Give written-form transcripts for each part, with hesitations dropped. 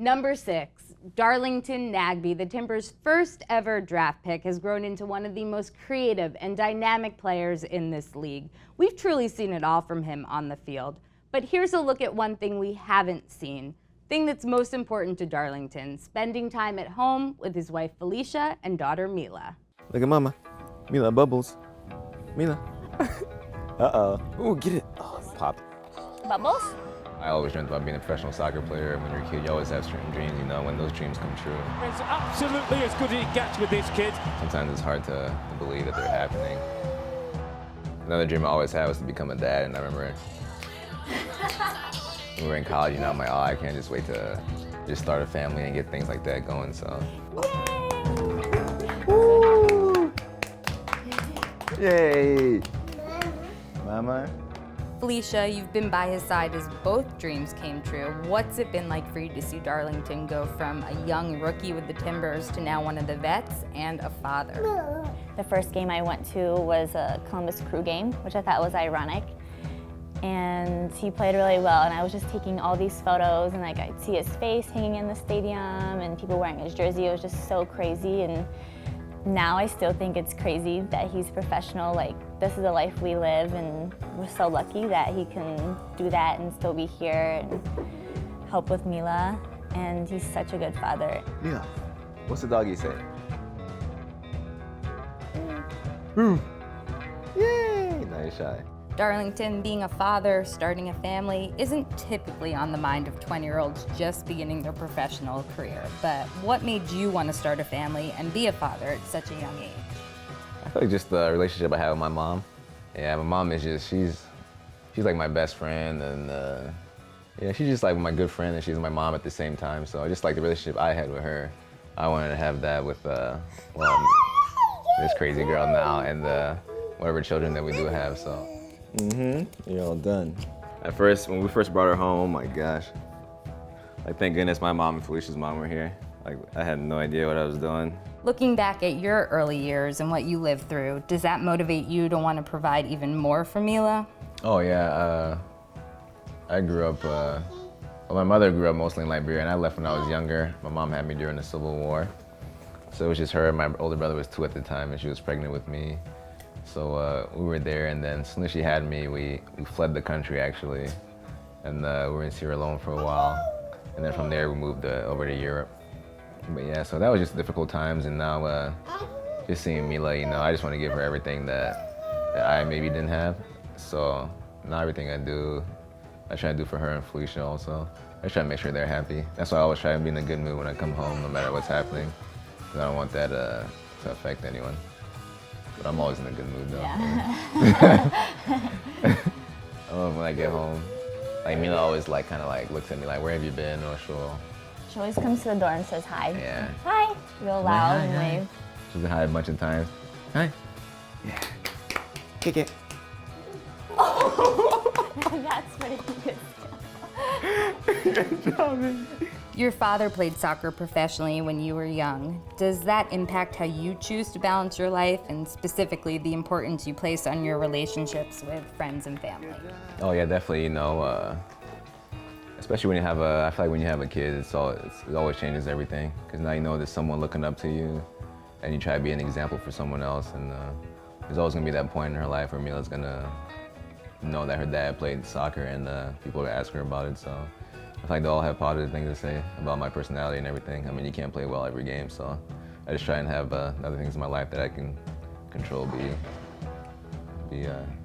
Number 6, Darlington Nagbe, the Timbers' first ever draft pick, has grown into one of the most creative and dynamic players in this league. We've truly seen it all from him on the field. But here's a look at one thing we haven't seen, thing that's most important to Darlington, spending time at home with his wife Felicia and daughter Mila. Look at mama. Mila, bubbles. Mila. Uh-oh. Ooh, get it. Oh, pop. Bubbles? I always dreamt about being a professional soccer player. When you're a kid, you always have certain dreams, you know, when those dreams come true. It's absolutely as good as it gets with this kid. Sometimes it's hard to believe that they're happening. Another dream I always had was to become a dad, and I remember when we were in college, you know, I'm like, oh, I can't just wait to just start a family and get things like that going, so. Yay! Yay! Mama? Felicia, you've been by his side as both dreams came true. What's it been like for you to see Darlington go from a young rookie with the Timbers to now one of the vets and a father? The first game I went to was a Columbus Crew game, which I thought was ironic. And he played really well, and I was just taking all these photos, and like I'd see his face hanging in the stadium and people wearing his jersey. It was just so crazy, and now I still think it's crazy that he's professional. Like, this is the life we live, and we're so lucky that he can do that and still be here and help with Mila, and he's such a good father. Mila, what's the doggy say? Yay! Nice shot. Darlington, being a father, starting a family, isn't typically on the mind of 20-year-olds just beginning their professional career. But what made you want to start a family and be a father at such a young age? I feel like just the relationship I have with my mom. Yeah, my mom is just, she's like my best friend, and yeah, she's just like my good friend, and she's my mom at the same time. So just like the relationship I had with her, I wanted to have that with, well, this crazy girl now and whatever children that we do have, so. You're all done. At first, when we first brought her home, oh my gosh. Like, thank goodness my mom and Felicia's mom were here. Like, I had no idea what I was doing. Looking back at your early years and what you lived through, does that motivate you to want to provide even more for Mila? Oh yeah, I grew up, well, my mother grew up mostly in Liberia, and I left when I was younger. My mom had me during the Civil War. So it was just her, my older brother was 2 at the time, and she was pregnant with me. So we were there, and then as soon as she had me, we fled the country actually, and we were in Sierra Leone for a while, and then from there we moved over to Europe. But yeah, so that was just difficult times, and now just seeing Mila, you know, I just want to give her everything that I maybe didn't have. So now everything I do, I try to do for her and Felicia also. I try to make sure they're happy. That's why I always try to be in a good mood when I come home, no matter what's happening, because I don't want that to affect anyone. But I'm always in a good mood though. Yeah. I love when I get home. Like Mila always like kind of like looks at me like, where have you been? Or She always comes to the door and says hi. Yeah. Hi. Real loud and hi. wave. She's been hi a bunch of times. Hi. Yeah. Kick it. Oh, that's pretty good. Good job, man. Your father played soccer professionally when you were young. Does that impact how you choose to balance your life, and specifically the importance you place on your relationships with friends and family? Oh yeah, definitely. You know, especially when you have I feel like when you have a kid, it always changes everything. Because now you know there's someone looking up to you, and you try to be an example for someone else. And there's always gonna be that point in her life where Mila's gonna know that her dad played soccer, and people will ask her about it. So I feel like they all have positive things to say about my personality and everything. I mean, you can't play well every game, so I just try and have other things in my life that I can control be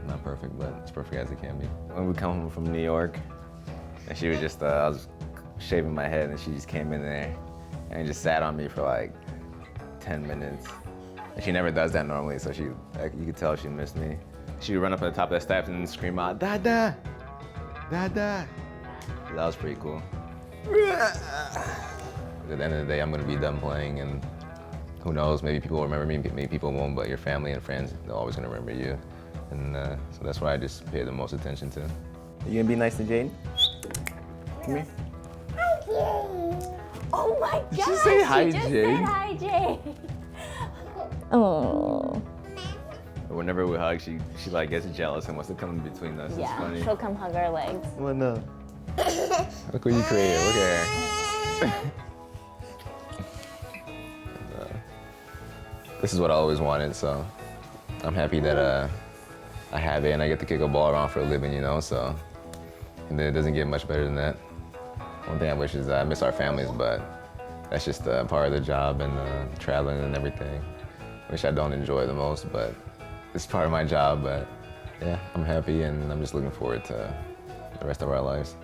not perfect, but as perfect as it can be. When we come home from New York, and she was just, I was shaving my head, and she just came in there and just sat on me for like 10 minutes. And she never does that normally, so you could tell she missed me. She would run up on the top of the steps and scream out, "Dada! Dada!" That was pretty cool. At the end of the day, I'm gonna be done playing, and who knows, maybe people will remember me, maybe people won't, but your family and friends, they're always gonna remember you. And so that's what I just pay the most attention to. You gonna be nice to Jane? Come here. Hi, Jane. Oh my God. Did you say hi, Jane? Jane? Said hi, Jane. Oh. Whenever we hug, she like gets jealous and wants to come in between us. Yeah, it's funny. she'll come hug our legs. Well, no. Look what you created. Look at her. This is what I always wanted, so I'm happy that I have it and I get to kick a ball around for a living, you know, so. And then it doesn't get much better than that. One thing I wish is I miss our families, but that's just part of the job and traveling and everything, which I don't enjoy the most, but it's part of my job. But yeah, I'm happy and I'm just looking forward to the rest of our lives.